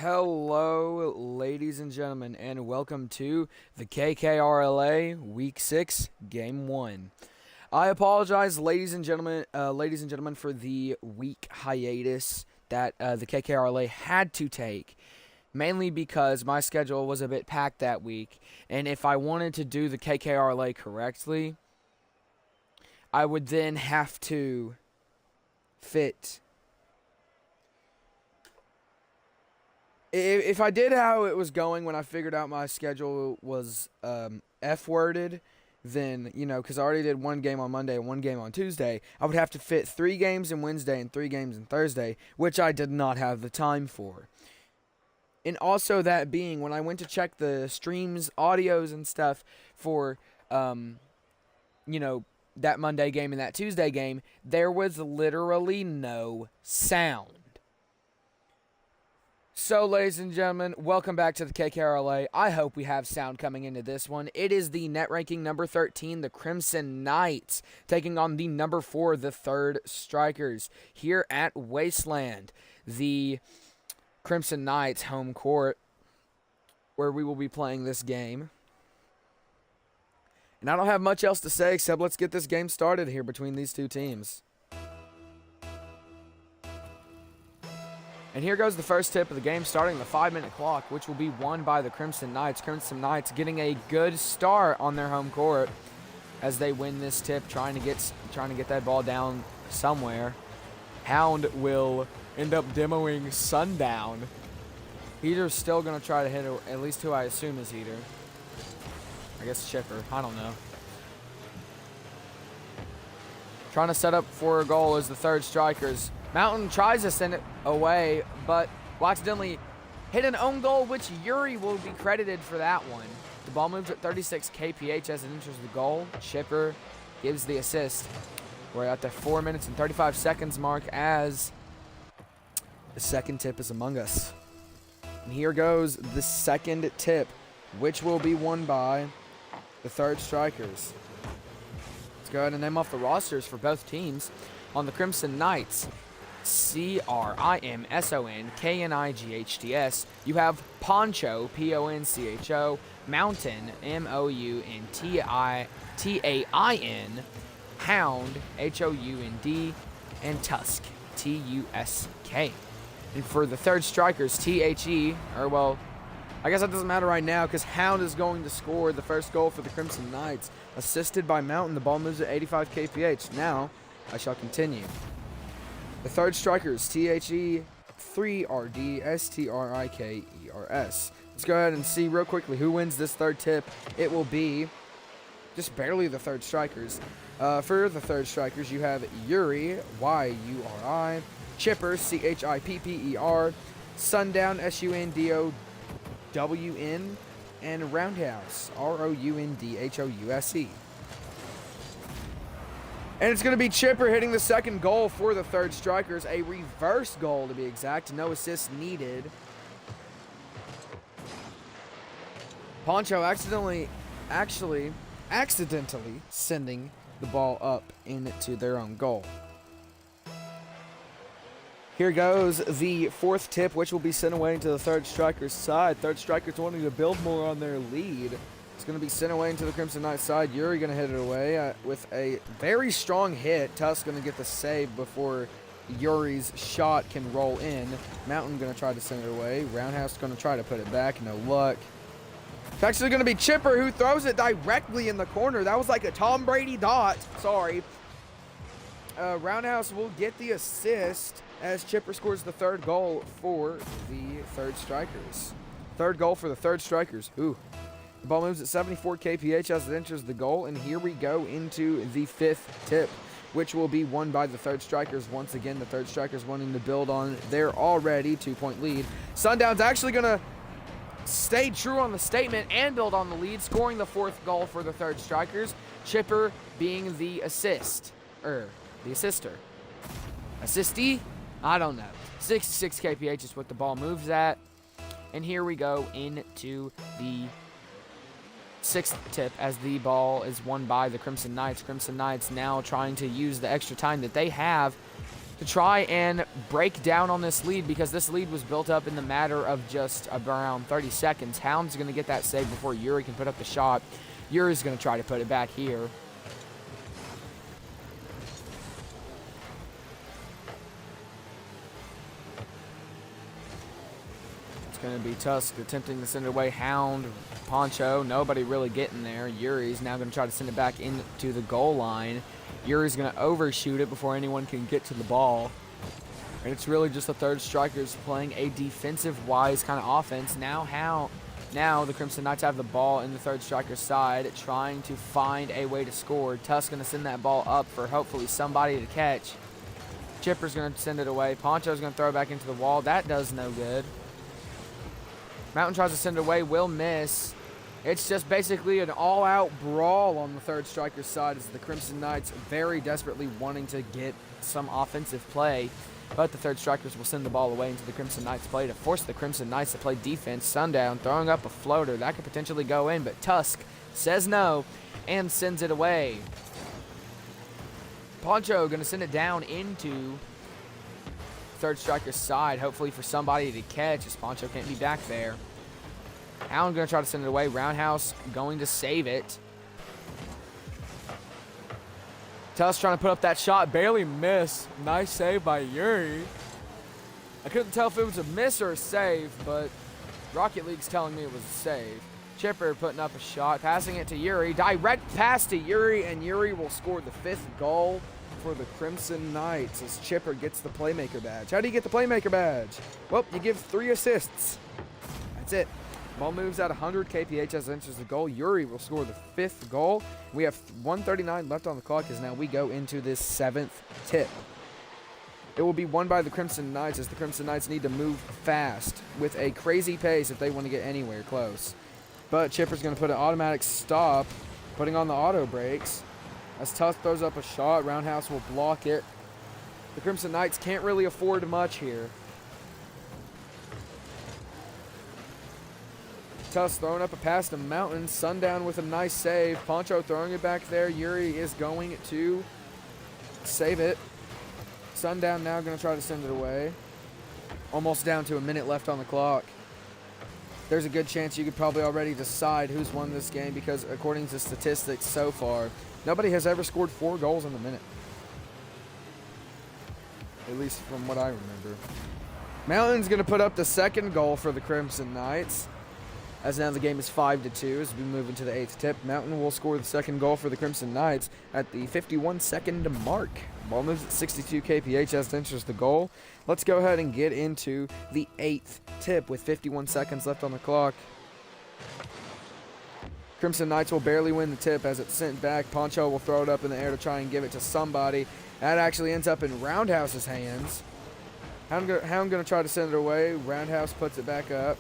Hello, ladies and gentlemen, and welcome to the KKRLA Week 6, Game 1. I apologize, ladies and gentlemen, for the week hiatus that the KKRLA had to take, mainly because my schedule was a bit packed that week, and if I wanted to do the KKRLA correctly, I would then have to fit. If I did how it was going when I figured out my schedule was F-worded, then, because I already did one game on Monday and one game on Tuesday, I would have to fit 3 games in Wednesday and 3 games in Thursday, which I did not have the time for. And also that being, when I went to check the streams, audios, and stuff for, that Monday game and that Tuesday game, there was literally no sound. So, ladies and gentlemen, welcome back to the KKRLA. I hope we have sound coming into this one. It is the net ranking number 13, the Crimson Knights, taking on the number 4, the Third Strikers, here at Wasteland, the Crimson Knights home court, where we will be playing this game. And I don't have much else to say except let's get this game started here between these two teams. And here goes the first tip of the game, starting the 5-minute clock, which will be won by the Crimson Knights. Crimson Knights getting a good start on their home court as they win this tip, trying to get that ball down somewhere. Hound will end up demoing Sundown. Heater's still going to try to hit it, at least who I assume is Heater. I guess Chipper. I don't know. Trying to set up for a goal is the Third Strikers. Mountain tries to send it away, but will accidentally hit an own goal, which Yuri will be credited for that one. The ball moves at 36 kph as it enters the goal. Chipper gives the assist. We're at the 4 minutes and 35 seconds mark as the second tip is among us. And here goes the second tip, which will be won by the Third Strikers. Let's go ahead and name off the rosters for both teams. On the Crimson Knights, CRIMSONKNIGHTS, you have Poncho, PONCHO, Mountain, MOUNTAIN, Hound, HOUND, and Tusk, TUSK. And for the Third Strikers, THE, I guess that doesn't matter right now because Hound is going to score the first goal for the Crimson Knights, assisted by Mountain. The ball moves at 85 kph. Now, I shall continue. The Third Strikers, THE, 3RD, STRIKERS. Let's go ahead and see real quickly who wins this third tip. It will be just barely the Third Strikers. For the Third Strikers, you have Yuri, YURI, Chipper, CHIPPER, Sundown, SUNDOWN, and Roundhouse, ROUNDHOUSE. And it's going to be Chipper hitting the second goal for the Third Strikers, a reverse goal to be exact, no assists needed. Poncho accidentally sending the ball up into their own goal. Here goes the fourth tip, which will be sent away into the Third Strikers side. Third Strikers wanting to build more on their lead. It's going to be sent away into the Crimson Knights side. Yuri going to hit it away with a very strong hit. Tusk going to get the save before Yuri's shot can roll in. Mountain going to try to send it away. Roundhouse going to try to put it back. No luck. It's actually going to be Chipper who throws it directly in the corner. That was like a Tom Brady dot. Sorry. Roundhouse will get the assist as Chipper scores the third goal for the Third Strikers. Third goal for the Third Strikers. Ooh. The ball moves at 74 kph as it enters the goal, and here we go into the fifth tip, which will be won by the Third Strikers. Once again, the Third Strikers wanting to build on their already 2-point lead. Sundown's actually going to stay true on the statement and build on the lead, scoring the fourth goal for the Third Strikers. Chipper being the assister. Assistee? I don't know. 66 kph is what the ball moves at. And here we go into the sixth tip as the ball is won by the Crimson Knights. Crimson Knights now trying to use the extra time that they have to try and break down on this lead, because this lead was built up in the matter of just around 30 seconds. Hound's going to get that save before Yuri can put up the shot. Yuri's going to try to put it back here. It's going to be Tusk attempting to send it away. Hound, Poncho, nobody really getting there. Yuri's now going to try to send it back into the goal line. Yuri's going to overshoot it before anyone can get to the ball. And it's really just the third strikers playing a defensive-wise kind of offense. Now the Crimson Knights have the ball in the third striker's side, trying to find a way to score. Tusk going to send that ball up for hopefully somebody to catch. Chipper's going to send it away. Poncho's going to throw it back into the wall. That does no good. Mountain tries to send it away, will miss. It's just basically an all-out brawl on the third striker's side as the Crimson Knights very desperately wanting to get some offensive play. But the third strikers will send the ball away into the Crimson Knights play to force the Crimson Knights to play defense. Sundown throwing up a floater. That could potentially go in, but Tusk says no and sends it away. Poncho going to send it down into third striker's side, hopefully for somebody to catch, as Poncho can't be back there. Hound going to try to send it away. Roundhouse going to save it. Tusk trying to put up that shot, barely missed. Nice save by Yuri. I couldn't tell if it was a miss or a save, but Rocket League's telling me it was a save. Chipper putting up a shot, passing it to Yuri. Direct pass to Yuri, and Yuri will score the 5th goal for the Crimson Knights as Chipper gets the Playmaker badge. How do you get the Playmaker badge? Well, you give 3 assists. That's it. Ball moves at 100 kph as it enters the goal. Yuri will score the 5th goal. We have 1:39 left on the clock as now we go into this 7th tip. It will be won by the Crimson Knights as the Crimson Knights need to move fast with a crazy pace if they want to get anywhere close. But Chipper's going to put an automatic stop, putting on the auto brakes. As Tusk throws up a shot, Roundhouse will block it. The Crimson Knights can't really afford much here. Tusk throwing up a pass to Mountain. Sundown with a nice save. Poncho throwing it back there. Yuri is going to save it. Sundown now going to try to send it away. Almost down to a minute left on the clock. There's a good chance you could probably already decide who's won this game because according to statistics so far, nobody has ever scored 4 goals in a minute. At least from what I remember. Mountain's going to put up the 2nd goal for the Crimson Knights. As now the game is 5-2 as we move into the 8th tip. Mountain will score the 2nd goal for the Crimson Knights at the 51-second mark. Ball moves at 62 kph as it enters the goal. Let's go ahead and get into the 8th tip with 51 seconds left on the clock. Crimson Knights will barely win the tip as it's sent back. Poncho will throw it up in the air to try and give it to somebody. That actually ends up in Roundhouse's hands. Hound going to try to send it away. Roundhouse puts it back up.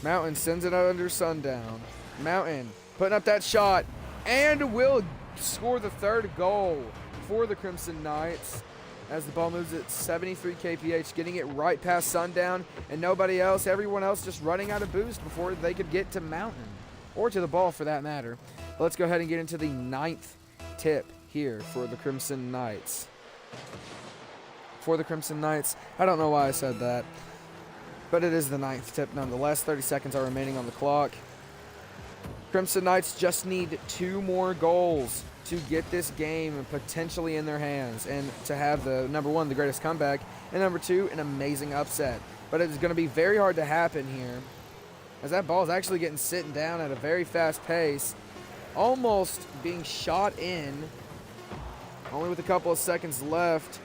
Mountain sends it under Sundown. Mountain putting up that shot and will score the 3rd goal for the Crimson Knights as the ball moves at 73 kph, getting it right past Sundown and nobody else. Everyone else just running out of boost before they could get to Mountain or to the ball for that matter. But let's go ahead and get into the 9th tip here for the Crimson Knights. For the Crimson Knights, I don't know why I said that. But it is the 9th tip nonetheless. 30 seconds are remaining on the clock. Crimson Knights just need 2 more goals to get this game potentially in their hands and to have the number 1, the greatest comeback, and number 2, an amazing upset. But it's going to be very hard to happen here as that ball is actually getting sitting down at a very fast pace, almost being shot in, only with a couple of seconds left.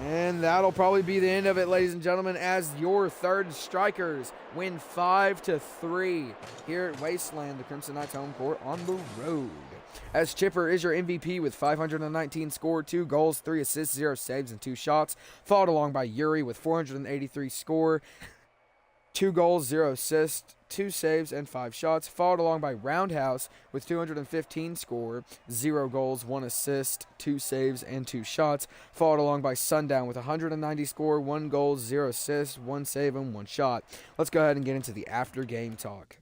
And that'll probably be the end of it, ladies and gentlemen, as your third strikers win 5-3 here at Wasteland, the Crimson Knights home court on the road. As Chipper is your MVP with 519 scored, 2 goals, 3 assists, 0 saves, and 2 shots. Followed along by Yuri with 483 score, 2 goals, 0 assists, 2 saves, and 5 shots. Followed along by Roundhouse with 215 score, 0 goals, 1 assist, 2 saves, and 2 shots. Followed along by Sundown with 190 score, 1 goal, 0 assists, 1 save, and 1 shot. Let's go ahead and get into the after game talk.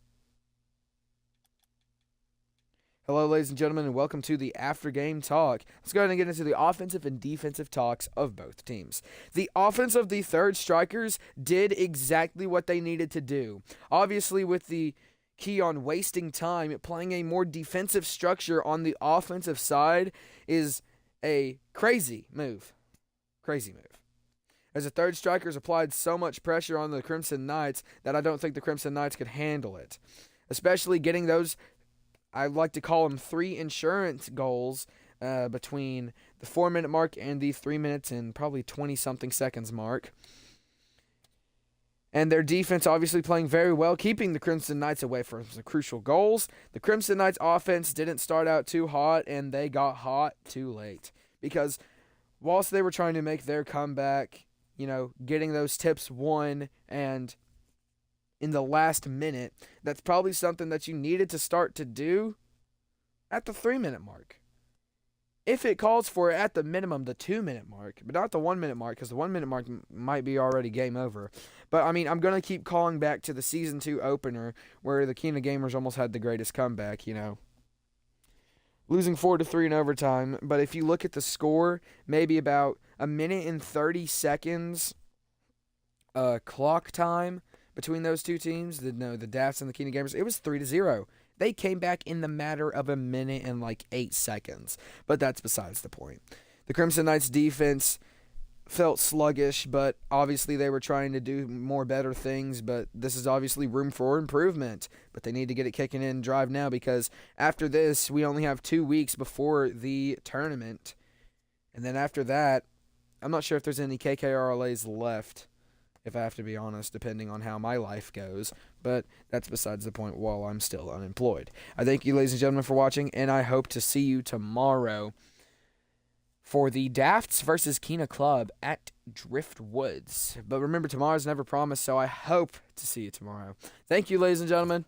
Hello, ladies and gentlemen, and welcome to the After Game Talk. Let's go ahead and get into the offensive and defensive talks of both teams. The offense of the third strikers did exactly what they needed to do. Obviously, with the key on wasting time, playing a more defensive structure on the offensive side is a crazy move. Crazy move. As the third strikers applied so much pressure on the Crimson Knights that I don't think the Crimson Knights could handle it. Especially getting those, I like to call them 3 insurance goals between the 4-minute mark and the 3 minutes and probably 20-something seconds mark. And their defense obviously playing very well, keeping the Crimson Knights away from some crucial goals. The Crimson Knights offense didn't start out too hot, and they got hot too late. Because whilst they were trying to make their comeback, getting those tips won, and in the last minute, that's probably something that you needed to start to do at the 3-minute mark. If it calls for it at the minimum, the 2-minute mark, but not the 1-minute mark, because the 1-minute mark might be already game over. But, I'm going to keep calling back to the Season 2 opener where the Kena Gamers almost had the greatest comeback, losing 4-3 in overtime. But if you look at the score, maybe about a minute and 30 seconds clock time between those two teams, the Dafts and the Kena Gamers, it was 3-0. They came back in the matter of a minute and 8 seconds. But that's besides the point. The Crimson Knights defense felt sluggish, but obviously they were trying to do better things, but this is obviously room for improvement. But they need to get it kicking in drive now, because after this, we only have 2 weeks before the tournament. And then after that, I'm not sure if there's any KKRLAs left, if I have to be honest, depending on how my life goes. But that's besides the point while I'm still unemployed. I thank you, ladies and gentlemen, for watching, and I hope to see you tomorrow for the Dafts versus Kena Club at Driftwoods. But remember, tomorrow's never promised, so I hope to see you tomorrow. Thank you, ladies and gentlemen.